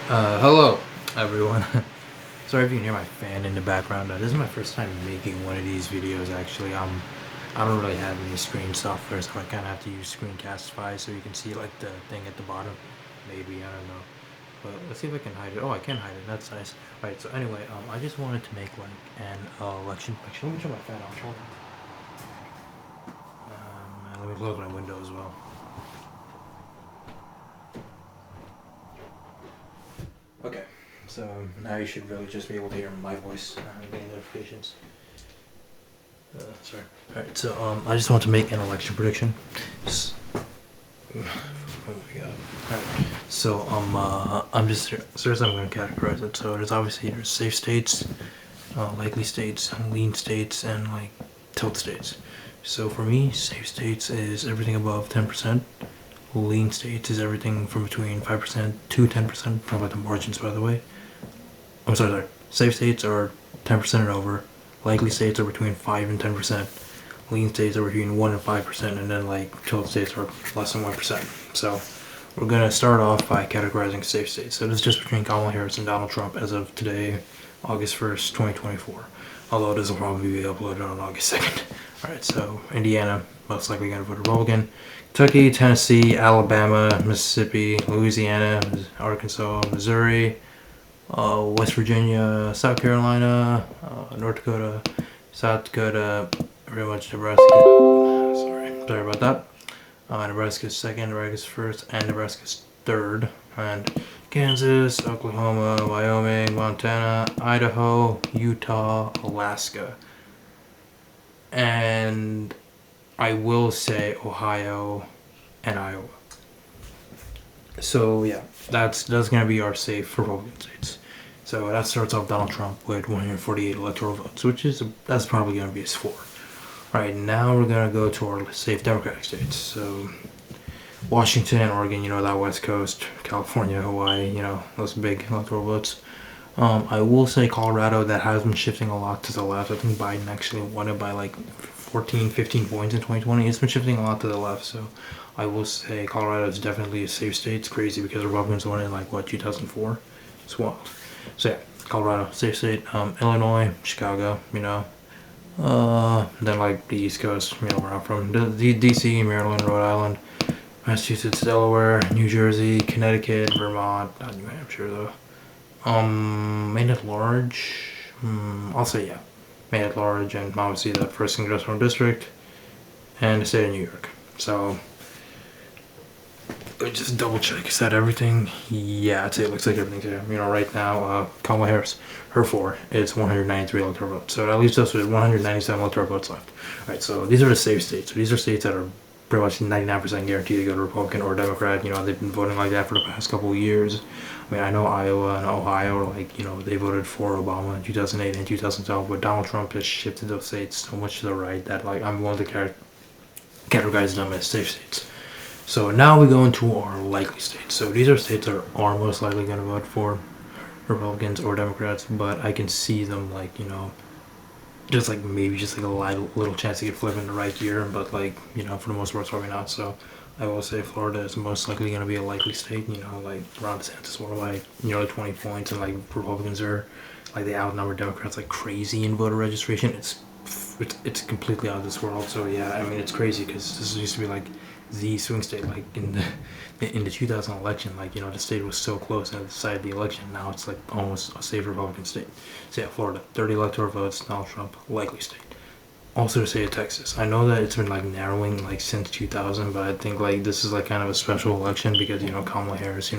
Hello, everyone. Sorry if you can hear my fan in the background. This is my first time making one of these videos. Actually, I don't really have any screen software, so I kind of have to use Screencastify so you can see like the thing at the bottom. Maybe I don't know, but let's see if I can hide it. Oh, I can hide it. That's nice. All right. So anyway, I just wanted to make like an election. Actually, let me turn my fan on. Hold on. Let me close my window as well. Okay. So now you should really just be able to hear my voice and getting notifications. Sorry. Alright, so I just want to make an election prediction. Oh my god. Alright. So I'm just first I'm gonna categorize it. So there's safe states, likely states, lean states, and like tilt states. So for me, safe states is everything above 10%. Lean states is everything from between 5% to 10%. Talk about the margins, by the way. I'm sorry. Safe states are 10% and over. Likely states are between 5 and 10%. Lean states are between 1 and 5%. And then like tilt states are less than 1%. So we're going to start off by categorizing safe states. So this is just between Kamala Harris and Donald Trump as of today, August 1st, 2024. Although this will probably be uploaded on August 2nd. Alright, so Indiana, most likely going to vote Republican. Kentucky, Tennessee, Alabama, Mississippi, Louisiana, Arkansas, Missouri, West Virginia, South Carolina, North Dakota, South Dakota, pretty much Nebraska. Sorry about that. Nebraska's second, Nebraska's first, and Nebraska's third. And Kansas, Oklahoma, Wyoming, Montana, Idaho, Utah, Alaska. And I will say Ohio and Iowa. So yeah, that's gonna be our safe Republican states. So that starts off Donald Trump with 148 electoral votes, that's probably gonna be his floor. All right, now we're gonna go to our safe Democratic states. So Washington, Oregon, that West Coast, California, Hawaii, those big electoral votes. I will say Colorado, that has been shifting a lot to the left. I think Biden actually won it by like 14, 15 points in 2020. It's been shifting a lot to the left, so I will say Colorado is definitely a safe state. It's crazy because Republicans won in like 2004. It's wild. So yeah, Colorado, safe state. Illinois, Chicago, then like the East Coast, where I'm from, DC, Maryland, Rhode Island, Massachusetts, Delaware, New Jersey, Connecticut, Vermont, not New Hampshire though. Maine at large. I'll say yeah, Maine at large, and obviously the first congressional district, and the state of New York. So let me just double check. Is that everything? Yeah, I'd say it looks like everything's here. Right now, Kamala Harris, her floor is 193 electoral votes. So that leaves us with 197 electoral votes left. All right, so these are the safe states. So these are states that are pretty much 99% guaranteed to go to Republican or Democrat. They've been voting like that for the past couple of years. I know Iowa and Ohio are like, they voted for Obama in 2008 and 2012, but Donald Trump has shifted those states so much to the right that like I'm willing to categorize them as safe states. So now we go into our likely states. So these are states that are most likely going to vote for Republicans or Democrats, but I can see them like, just like maybe just like a little chance to get flipped in the right year, but like, for the most part, it's probably not. So I will say Florida is most likely going to be a likely state, like Ron DeSantis won like nearly 20 points, and like Republicans are like they outnumber Democrats like crazy in voter registration. It's completely out of this world. So yeah, it's crazy because this used to be like the swing state, like in the 2000 election, like the state was so close and decided the election. Now it's like almost a safe Republican state. So yeah, Florida, 30 electoral votes, Donald Trump, likely state. Also the state of Texas. I know that it's been like narrowing like since 2000, but I think like this is like kind of a special election because Kamala Harris,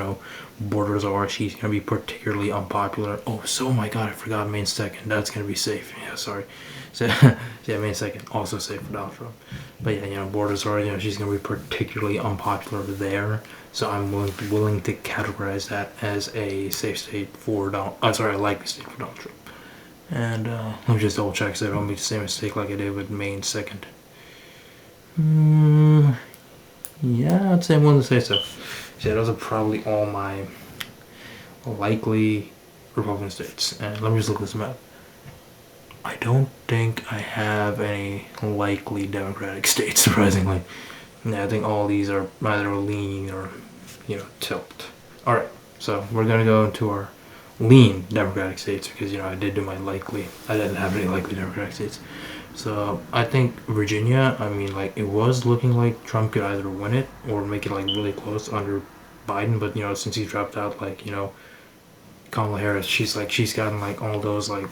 borders are, she's gonna be particularly unpopular. Oh my God, I forgot Maine second. That's gonna be safe. Yeah, sorry. So yeah, Maine second, also safe for Donald Trump. But yeah, borders are, she's gonna be particularly unpopular there. So I'm willing to categorize that as a safe state for Donald. A likely state for Donald Trump. And let me just double check so I don't make the same mistake like I did with Maine second. Yeah, I'd say I'm willing to say so. Yeah, those are probably all my likely Republican states. And let me just look this map. I don't think I have any likely Democratic states, surprisingly. Yeah, I think all these are either lean or, tilt. Alright, So we're gonna go into our lean Democratic states because I did do my likely. I didn't have any likely Democratic states. So I think Virginia. I mean, like it was looking like Trump could either win it or make it like really close under Biden. But since he dropped out, like Kamala Harris, she's gotten like all those like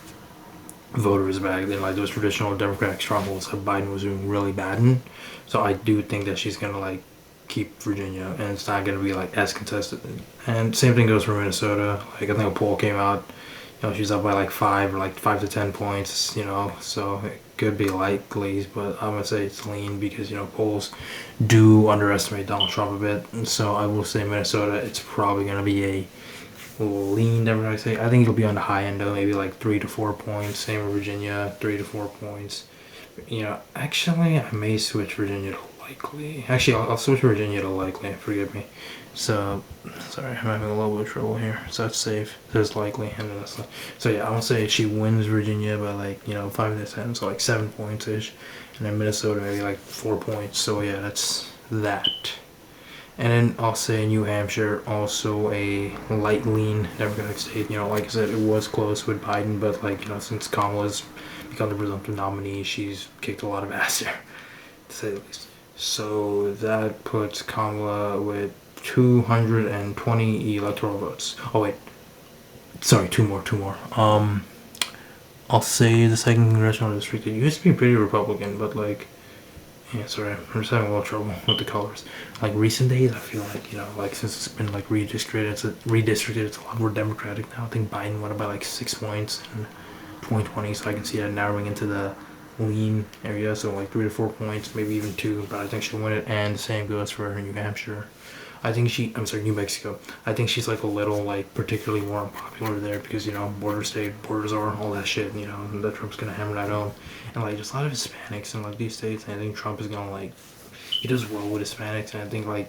voters back then, like those traditional Democratic strongholds that Biden was doing really bad in. So I do think that she's gonna like keep Virginia, and it's not gonna be like as contested. And same thing goes for Minnesota. Like I think a poll came out, she's up by like 5 to 10 points. So it could be likely, but I'm gonna say it's lean because polls do underestimate Donald Trump a bit. And so I will say Minnesota. It's probably gonna be a lean Democratic state. I think it'll be on the high end though, maybe like 3 to 4 points. Same with Virginia, 3 to 4 points. Actually, I may switch Virginia to likely. Actually, I'll switch Virginia to likely. Forgive me. So, sorry, I'm having a little bit of trouble here. So that's safe. There's likely, and then that's so yeah. I would say she wins Virginia by like 5 to 10, so like 7 points ish, and then Minnesota maybe like 4 points. So yeah, that's that. And then I'll say New Hampshire, also a light lean Democratic state. Like I said, it was close with Biden, but like since Kamala's become the presumptive nominee, she's kicked a lot of ass there, to say the least. So that puts Kamala with 220 electoral votes. Oh wait, sorry, two more. I'll say the second congressional district. It used to be pretty Republican, but like. Yeah, sorry, I'm just having a little trouble with the colors. Like recent days, I feel like since it's been like redistricted, it's a lot more Democratic now. I think Biden won by like 6 points in 2020, so I can see that narrowing into the lean area. So like 3 to 4 points, maybe even 2. But I think she'll win it, and the same goes for New Hampshire. New Mexico. I think she's like a little like particularly more unpopular there because borders are all that shit. That Trump's gonna hammer that home, and like just a lot of Hispanics in like these states. And I think Trump is gonna like he does well with Hispanics, and I think like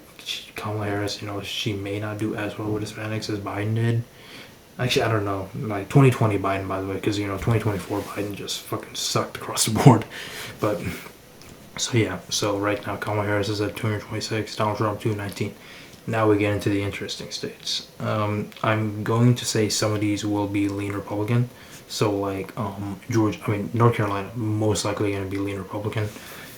Kamala Harris, she may not do as well with Hispanics as Biden did. Actually, I don't know. Like 2020 Biden, by the way, because 2024 Biden just fucking sucked across the board, but. So yeah, so right now Kamala Harris is at 226, Donald Trump 219. Now we get into the interesting states. I'm going to say some of these will be lean Republican. So like North Carolina most likely going to be lean Republican.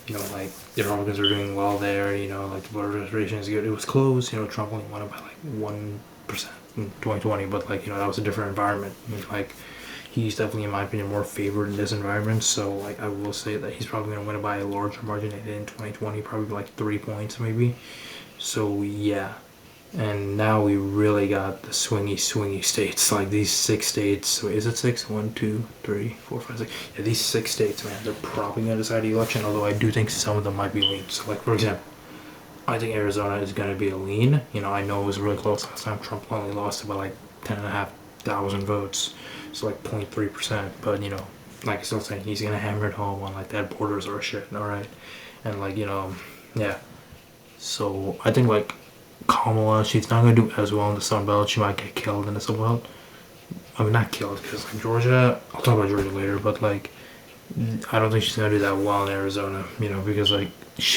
Like the Republicans are doing well there. Like the voter registration is good. It was close. Trump only won it by like 1% in 2020, but like that was a different environment. Like he's definitely, in my opinion, more favored in this environment. So, like, I will say that he's probably going to win it by a larger margin than he did in 2020, probably like 3 points, maybe. So, yeah. And now we really got the swingy states. Like, these 6 states. Wait, is it 6? 1, 2, 3, 4, 5, 6. Yeah, these 6 states, man, they're probably going to decide the election, although I do think some of them might be lean. So, like, for example, I think Arizona is going to be a lean. I know it was really close last time. Trump only lost it by like 10,500 votes. So like 0.3%, but like I still saying, he's gonna hammer it home on like that borders are shit, alright? And like, yeah. So I think like Kamala, she's not gonna do as well in the Sun Belt. She might get killed in the Sun Belt. I mean, not killed, because like Georgia, I'll talk about Georgia later, but like, I don't think she's gonna do that well in Arizona, because like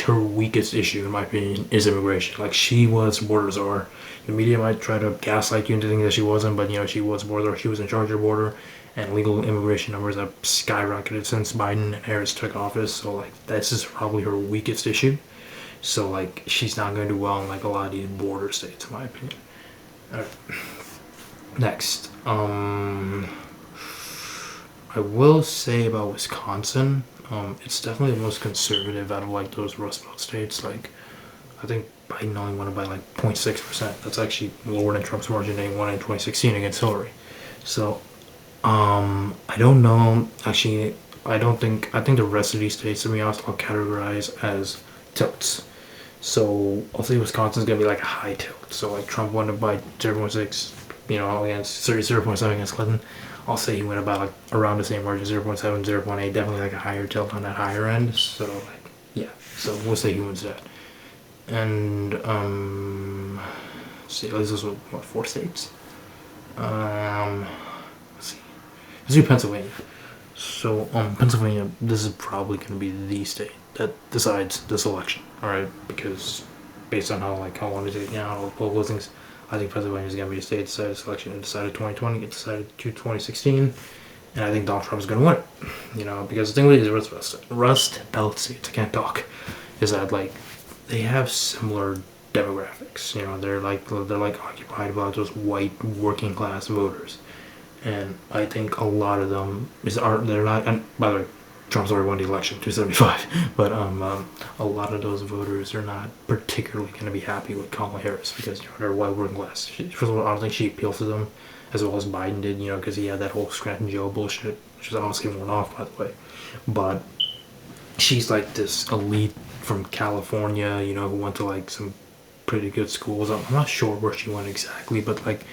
her weakest issue, in my opinion, is immigration. Like she was border czar. The media might try to gaslight you into thinking that she wasn't, but she was border. She was in charge of border, and legal immigration numbers have skyrocketed since Biden and Harris took office. So like that's just probably her weakest issue. So like she's not gonna do well in like a lot of these border states, in my opinion. All right. Next, I will say about Wisconsin, it's definitely the most conservative out of like those Rust Belt states. Like, I think Biden only won it by like 0.6%. That's actually lower than Trump's margin that he won in 2016 against Hillary. So, I don't know. Actually, I think the rest of these states, to be honest, I'll categorize as tilts. So I'll say Wisconsin's gonna be like a high tilt. So like Trump won it by 0.6, against 0.7 against Clinton. I'll say he went about like around the same margin, 0.7, 0.8, definitely like a higher tilt on that higher end. So like, yeah, so we'll say he wins that. And let's see, at least this was what, 4 states. Let's see, let's do Pennsylvania. So Pennsylvania, this is probably going to be the state that decides this election. All right, because based on how long it takes, all the poll closings, I think Pennsylvania is going to be a state decided selection. It decided 2020, it decided 2016, and I think Donald Trump is going to win it. Because the thing with these Rust Belt states, I can't talk, is that like they have similar demographics. They're like occupied by those white working class voters, and I think a lot of them they're not. And by the way, Trump's already won the election, 275. But a lot of those voters are not particularly going to be happy with Kamala Harris because they're white working class. First of all, I don't think she appeals to them as well as Biden did. Because he had that whole Scranton Joe bullshit, which is honestly worn off, by the way. But she's like this elite from California, who went to like some pretty good schools. I'm not sure where she went exactly, but like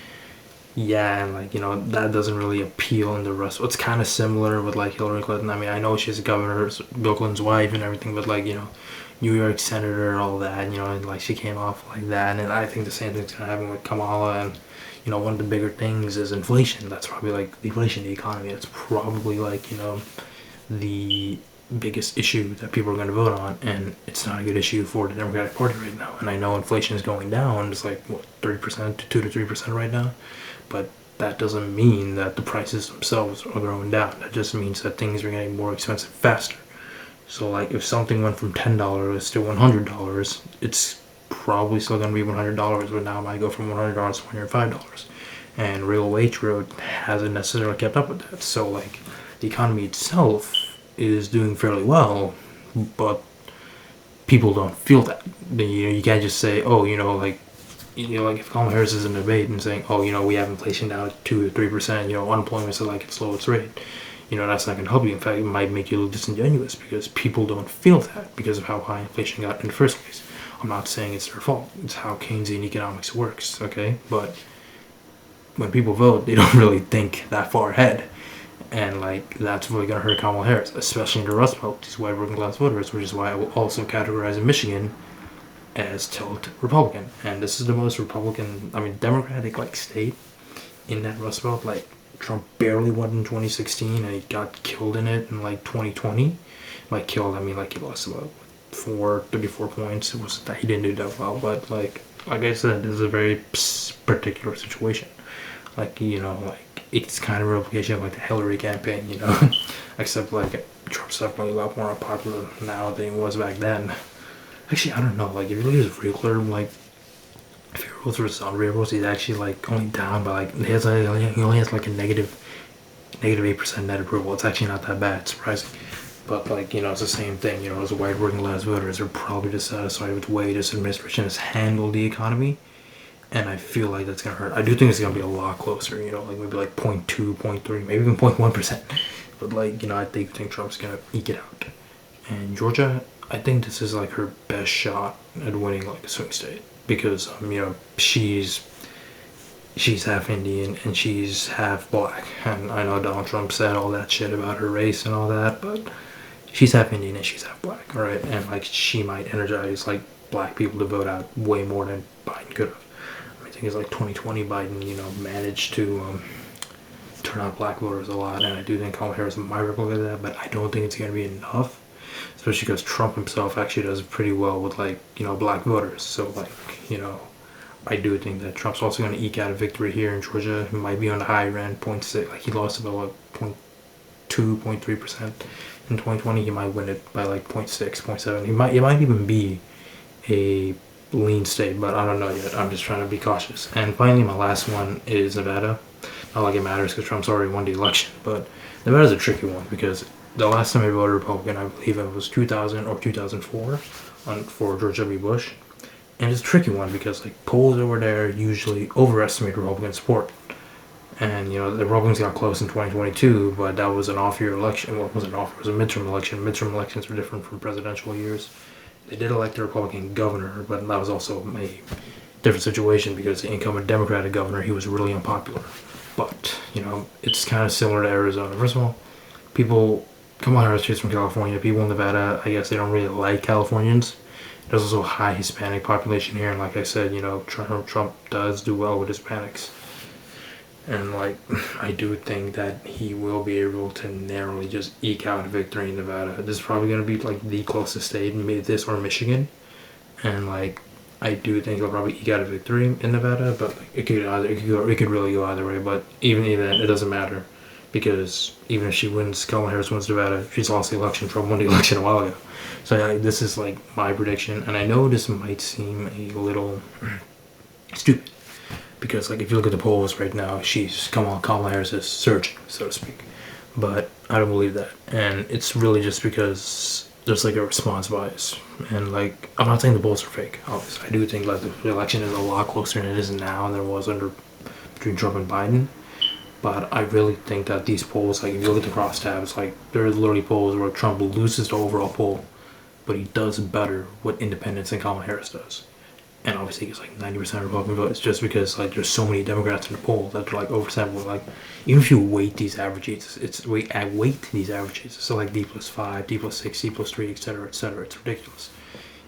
yeah, and like that doesn't really appeal in the rest. It's kind of similar with like Hillary Clinton. I mean, I know she's a governor, Bill Clinton's wife, and everything, but like New York senator, all that, and like she came off like that, and I think the same thing's gonna happen with Kamala. And one of the bigger things is inflation. That's probably like the inflation, the economy. That's probably like the biggest issue that people are going to vote on, and it's not a good issue for the Democratic Party right now. And I know inflation is going down. It's like what 30% to 2 to 3% right now. But that doesn't mean that the prices themselves are going down. That just means that things are getting more expensive faster. So like if something went from $10 to $100, it's probably still going to be $100, but now it might go from $100 to $105. And real wage growth hasn't necessarily kept up with that. So like the economy itself is doing fairly well, but people don't feel that. You can't just say, oh, like if Kamala Harris is in a debate and saying, oh, we have inflation now at 2 to 3%, unemployment's at like its lowest rate, that's not going to help you. In fact, it might make you a little disingenuous because people don't feel that because of how high inflation got in the first place. I'm not saying it's their fault. It's how Keynesian economics works, okay? But when people vote, they don't really think that far ahead. And like that's really gonna hurt Kamala Harris, especially in the Rust Belt, these white working class voters, which is why I will also categorize in Michigan as tilt Republican. And this is the most Democratic like state in that Rust Belt. Like Trump barely won in 2016 and he got killed in it in like 2020. Like killed, I mean like he lost about 34 points. It was that he didn't do that well, but like I said, this is a very particular situation. Like it's kind of a replication of like the Hillary campaign, except like Trump's definitely a lot more unpopular now than he was back then. Actually, I don't know. Like, if you look at his realtor, like, if your realtor is on real he's actually like only down by like he only has like a negative 8% net approval. It's actually not that bad. It's surprising, but like it's the same thing. As white working class voters are probably dissatisfied with the way this administration has handled the economy, and I feel like that's gonna hurt. I do think it's gonna be a lot closer. Like maybe like 0.2, 0.3, maybe even 0.1%. But like I think Trump's gonna eke it out. And Georgia, I think this is like her best shot at winning like a swing state because she's half Indian and she's half black. And I know Donald Trump said all that shit about her race and all that, but she's half Indian and she's half black, all right? And like she might energize like black people to vote out way more than Biden could have. I think it's like 2020 Biden, managed to turn out black voters a lot, and I do think Kamala Harris might replicate that, but I don't think it's going to be enough. Especially because Trump himself actually does pretty well with like black voters. So like I do think that Trump's also going to eke out a victory here in Georgia. He might be on the higher end, 0.6. Like he lost about like 0.2, 0.3% in 2020. He might win it by like 0.6, 0.7. It might even be a lean state, but I don't know yet. I'm just trying to be cautious. And finally, my last one is Nevada. Not like it matters because Trump's already won the election, but Nevada's a tricky one because the last time I voted Republican, I believe it was 2000 or 2004 for George W. Bush. And it's a tricky one because like polls over there usually overestimate Republican support. And the Republicans got close in 2022, but that was an off-year election. Well, it wasn't off, it was a midterm election. Midterm elections were different from presidential years. They did elect a Republican governor, but that was also a different situation because the incumbent Democratic governor, he was really unpopular. But, it's kind of similar to Arizona. First of all, Kamala Harris is from California. People in Nevada, I guess they don't really like Californians. There's also a high Hispanic population here, and like I said, Trump does do well with Hispanics. And like, I do think that he will be able to narrowly just eke out a victory in Nevada. This is probably going to be like the closest state, maybe this or Michigan. And like, I do think he'll probably eke out a victory in Nevada, but like, it could really go either way. But even then, it doesn't matter because even if she wins, Kamala Harris wins Nevada, she's lost the election. Trump won the election a while ago. So yeah, this is like my prediction, and I know this might seem a little stupid because like if you look at the polls right now, Kamala Harris is surging, so to speak. But I don't believe that, and it's really just because there's like a response bias, and like I'm not saying the polls are fake. Obviously, I do think like the election is a lot closer than it is now than it was between Trump and Biden. But I really think that these polls, like if you look at the crosstabs, like there are literally polls where Trump loses the overall poll, but he does better what independents and Kamala Harris does. And obviously he gets like 90% Republican votes just because like there's so many Democrats in the poll that they're like oversampled. Like even if you weight these averages, I weight these averages. So like D+5, D+6, D+3, etc., etc. It's ridiculous.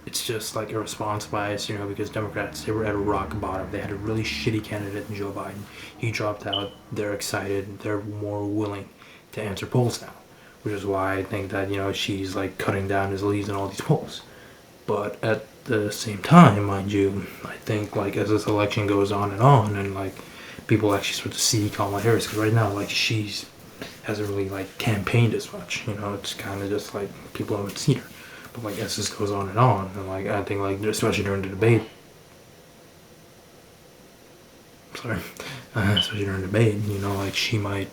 It's just like a response bias, you know, because Democrats, they were at a rock bottom. They had a really shitty candidate in Joe Biden. He dropped out. They're excited. They're more willing to answer polls now, which is why I think that, you know, she's like cutting down his leads in all these polls. But at the same time, mind you, I think like as this election goes on and like people actually start to see Kamala Harris, because right now like she's hasn't really like campaigned as much, you know, it's kind of just like people haven't seen her. But like as this goes on and like I think like especially during the debate, sorry, especially during the debate, you know, like she might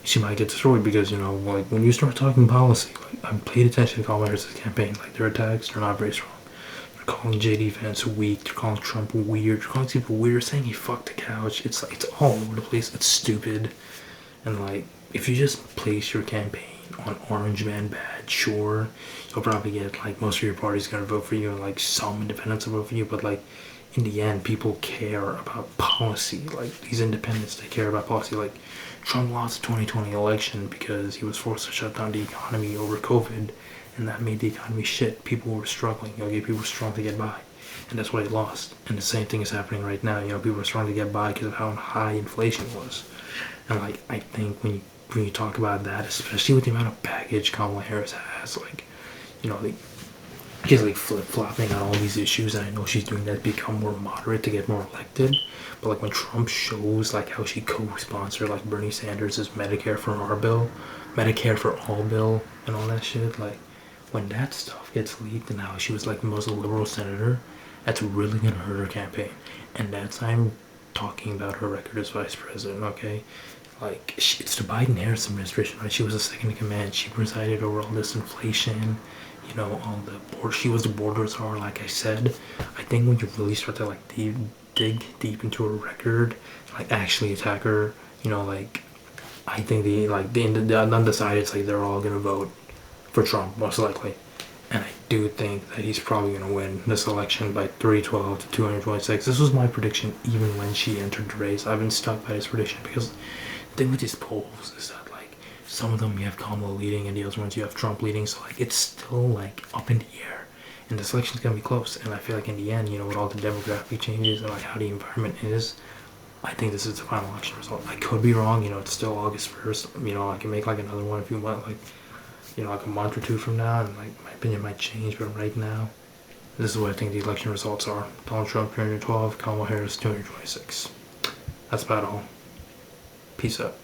she might get destroyed because, you know, like when you start talking policy, like I paid attention to Kamala Harris's campaign, like their attacks, they're not very strong. They're calling JD Vance weak. They're calling Trump weird. They're calling people weird, saying he fucked the couch. It's like it's all over the place. It's stupid. And like if you just place your campaign on Orange Man bad, sure, you'll probably get like most of your party's gonna vote for you and like some independents will vote for you, but like in the end people care about policy. Like these independents, they care about policy. Like Trump lost the 2020 election because he was forced to shut down the economy over COVID, and that made the economy shit. People were struggling. You know, people were struggling to get by, and that's why he lost. And the same thing is happening right now. You know, people are struggling to get by because of how high inflation was. And like I think when you talk about that, especially with the amount of baggage Kamala Harris has, like, you know, like she's like flip-flopping on all these issues, and I know she's doing that to become more moderate to get more elected. But like when Trump shows like how she co-sponsored like Bernie Sanders' Medicare for All bill and all that shit, like when that stuff gets leaked and how she was like the most liberal senator, that's really gonna hurt her campaign. And that's I'm talking about her record as vice president, okay? Like it's the Biden-Harris administration, right? She was the second in command. She presided over all this inflation, you know, all the board. She was the border czar, like I said. I think when you really start to like dig deep into her record, like actually attack her, you know, like I think the undecided, it's like they're all gonna vote for Trump most likely, and I do think that he's probably gonna win this election by 312 to 226. This was my prediction even when she entered the race. I've been stuck by this prediction because the thing with these polls is that like some of them you have Kamala leading and the other ones you have Trump leading, so like it's still like up in the air, and this election's gonna be close. And I feel like in the end, you know, with all the demographic changes and like how the environment is, I think this is the final election result. I could be wrong, you know, it's still August 1st, you know, I can make like another one if you want, like, you know, like a month or two from now, and like my opinion might change, but right now this is what I think the election results are. Donald Trump 212, Kamala Harris 226. That's about all. Peace out.